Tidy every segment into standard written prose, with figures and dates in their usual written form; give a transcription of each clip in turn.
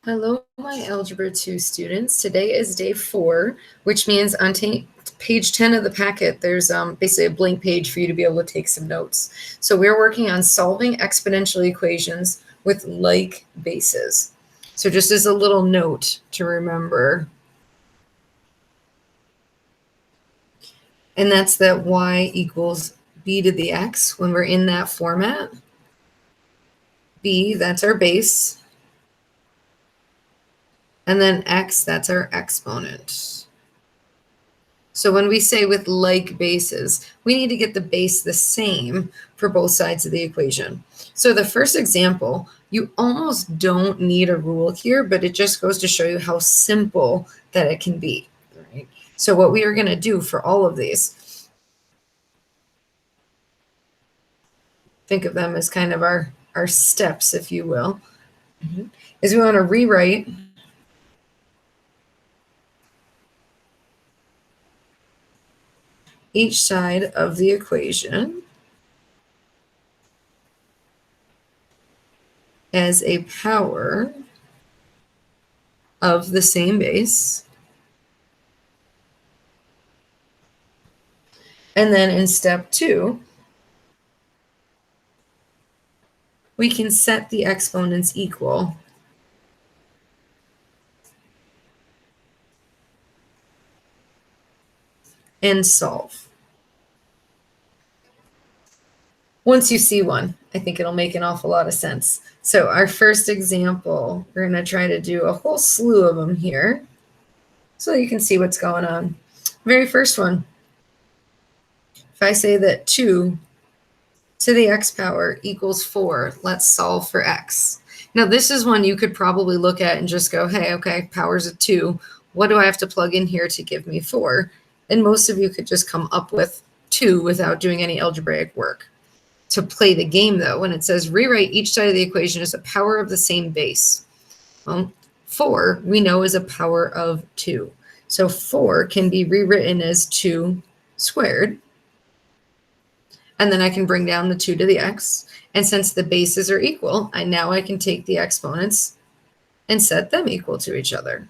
Hello, my Algebra 2 students. Today is day 4, which means on page 10 of the packet, there's basically a blank page for you to be able to take some notes. So we're working on solving exponential equations with like bases. So just as a little note to remember, and that's that y equals b to the x when we're in that format. B, that's our base. And then x, that's our exponent. So when we say with like bases, we need to get the base the same for both sides of the equation. So the first example, you almost don't need a rule here, but it just goes to show you how simple that it can be. Right? So what we are going to do for all of these, think of them as kind of our steps, if you will, is we want to rewrite each side of the equation as a power of the same base. And then in step 2, we can set the exponents equal. And solve. Once you see one, I think it'll make an awful lot of sense. So our first example, we're going to try to do a whole slew of them here so you can see what's going on. Very first one, if I say that 2 to the x power equals 4, let's solve for x. Now this is one you could probably look at and just go, hey, okay, power's of 2. What do I have to plug in here to give me 4? And most of you could just come up with 2 without doing any algebraic work. To play the game, though, when it says rewrite each side of the equation as a power of the same base. Well, 4 we know is a power of 2. So 4 can be rewritten as 2 squared. And then I can bring down the 2 to the x. And since the bases are equal, I can take the exponents and set them equal to each other.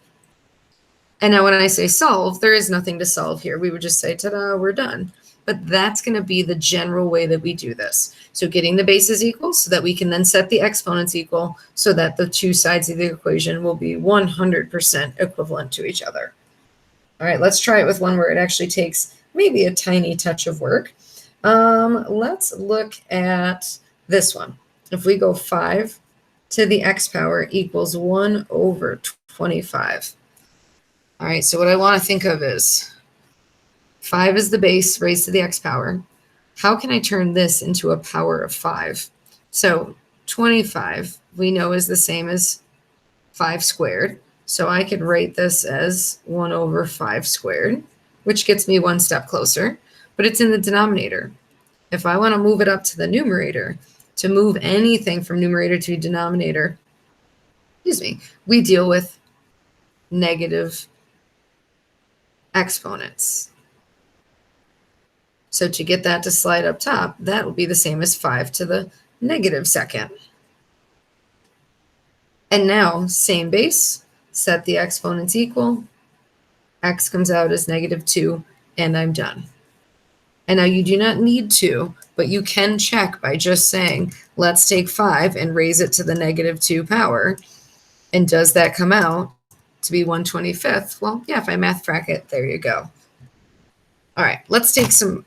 And now when I say solve, there is nothing to solve here. We would just say, ta-da, we're done. But that's going to be the general way that we do this. So getting the bases equal so that we can then set the exponents equal so that the two sides of the equation will be 100% equivalent to each other. All right, let's try it with one where it actually takes maybe a tiny touch of work. Let's look at this one. If we go 5 to the x power equals 1 over 25. All right, so what I want to think of is 5 is the base raised to the x power. How can I turn this into a power of 5? So 25 we know is the same as 5 squared. So I could write this as 1 over 5 squared, which gets me one step closer, but it's in the denominator. If I want to move it up to the numerator, to move anything from numerator to denominator, we deal with negative exponents. So to get that to slide up top, that will be the same as 5 to the negative second. And now, same base, set the exponents equal. X comes out as negative 2, and I'm done. And now you do not need to, but you can check by just saying, let's take 5 and raise it to the negative 2 power. And does that come out to be 1/25th? Well, yeah, if I math bracket, there you go. All right, let's take some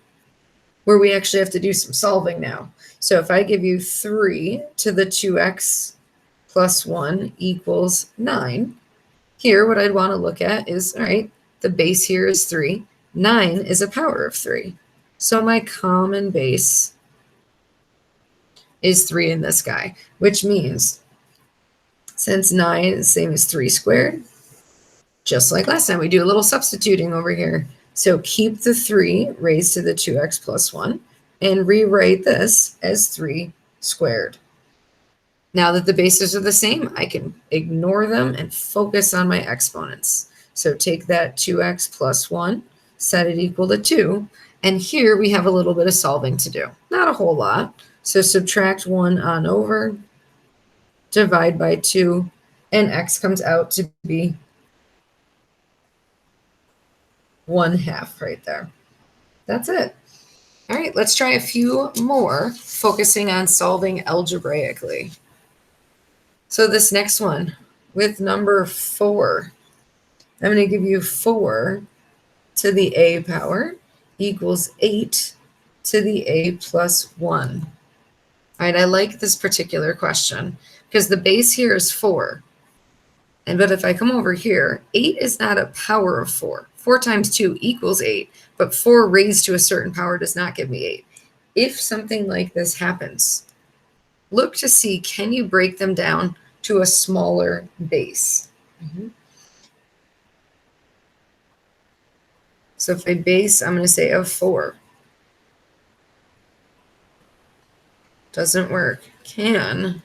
where we actually have to do some solving now. So if I give you 3 to the 2x plus 1 equals 9, here what I'd want to look at is, all right, the base here is 3. 9 is a power of 3. So my common base is 3 in this guy, which means since 9 is the same as 3 squared, just like last time, we do a little substituting over here. So keep the 3 raised to the 2x plus 1 and rewrite this as 3 squared. Now that the bases are the same, I can ignore them and focus on my exponents. So take that 2x plus 1, set it equal to 2, and here we have a little bit of solving to do. Not a whole lot. So subtract 1 on over, divide by 2, and x comes out to be 1/2 right there. That's it. All right, let's try a few more, focusing on solving algebraically. So this next one, with number 4, I'm going to give you 4 to the a power equals 8 to the a plus 1. All right, I like this particular question because the base here is 4. But if I come over here, 8 is not a power of 4. 4 times 2 equals 8, but 4 raised to a certain power does not give me 8. If something like this happens, look to see, can you break them down to a smaller base? So if I base, I'm going to say of 4. Doesn't work. Can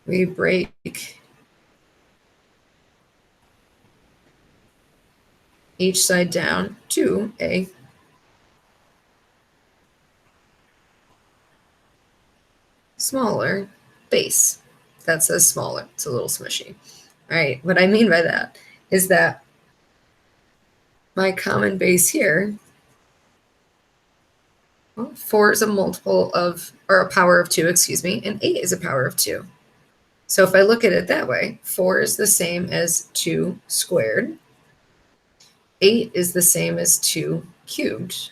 we break each side down to a smaller base? That says smaller. It's a little smushy. All right, what I mean by that is that my common base here, well, 4 is a multiple of, or a power of 2, excuse me, and 8 is a power of 2. So if I look at it that way, 4 is the same as 2 squared. 8 is the same as 2 cubed.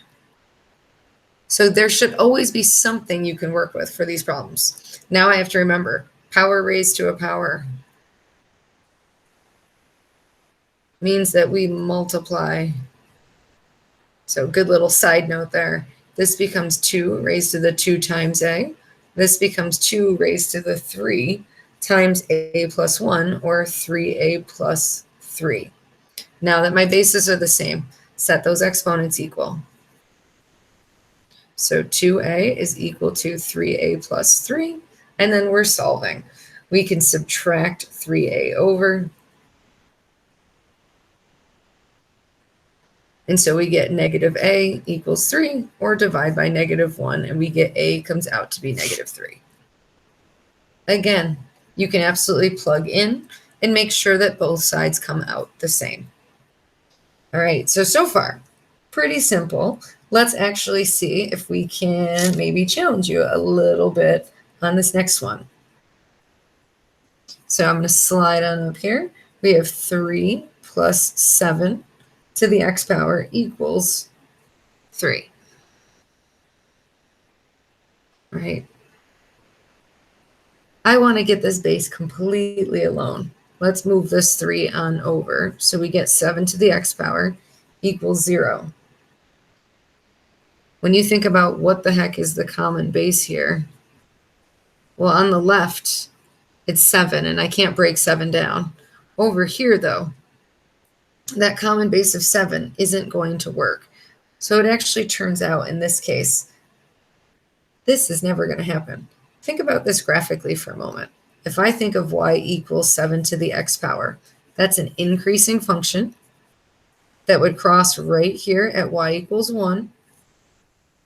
So there should always be something you can work with for these problems. Now I have to remember, power raised to a power means that we multiply. So good little side note there. This becomes 2 raised to the 2 times a. This becomes 2 raised to the 3 times a plus 1, or 3a plus 3. Now that my bases are the same, set those exponents equal. So 2a is equal to 3a plus 3, and then we're solving. We can subtract 3a over. And so we get negative a equals 3, or divide by negative 1, and we get a comes out to be negative 3. Again, you can absolutely plug in and make sure that both sides come out the same. All right, so far, pretty simple. Let's actually see if we can maybe challenge you a little bit on this next one. So I'm going to slide on up here. We have 3 plus 7 to the x power equals 3. All right. I want to get this base completely alone. Let's move this 3 on over. So we get 7 to the x power equals 0. When you think about what the heck is the common base here, well, on the left, it's 7, and I can't break 7 down. Over here, though, that common base of 7 isn't going to work. So it actually turns out, in this case, this is never going to happen. Think about this graphically for a moment. If I think of y equals 7 to the x power, that's an increasing function that would cross right here at y equals 1.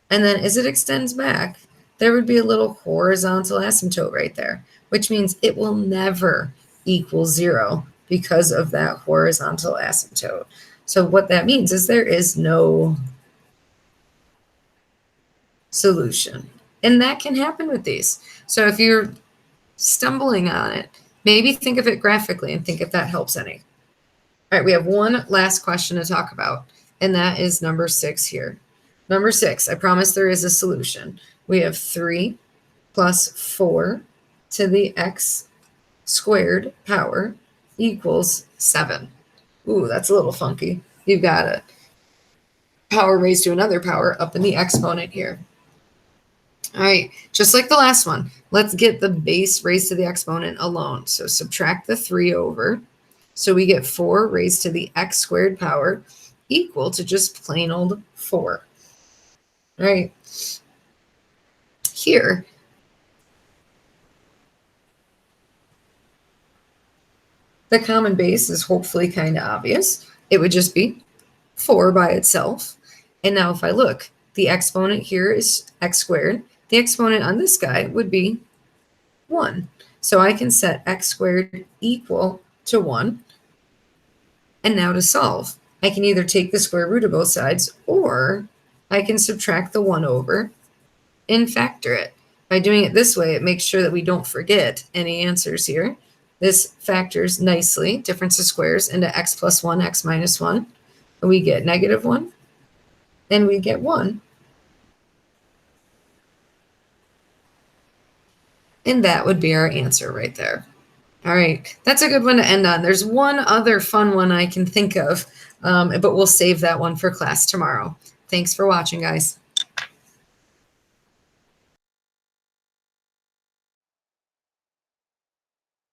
And then as it extends back, there would be a little horizontal asymptote right there, which means it will never equal 0 because of that horizontal asymptote. So what that means is there is no solution. And that can happen with these. So if you're stumbling on it, maybe think of it graphically and think if that helps any. All right, we have one last question to talk about, and that is number 6 here. Number 6, I promise there is a solution. We have 3 plus 4 to the x squared power equals 7. Ooh, that's a little funky. You've got a power raised to another power up in the exponent here. All right, just like the last one, let's get the base raised to the exponent alone. So subtract the 3 over. So we get 4 raised to the x squared power equal to just plain old 4. All right. Here, the common base is hopefully kind of obvious. It would just be 4 by itself. And now if I look, the exponent here is x squared. The exponent on this guy would be 1. So I can set x squared equal to 1. And now to solve, I can either take the square root of both sides, or I can subtract the 1 over and factor it. By doing it this way, it makes sure that we don't forget any answers here. This factors nicely, difference of squares, into x plus 1, x minus 1. And we get negative 1, and we get 1. And that would be our answer right there. All right, that's a good one to end on. There's one other fun one I can think of, but we'll save that one for class tomorrow. Thanks for watching, guys.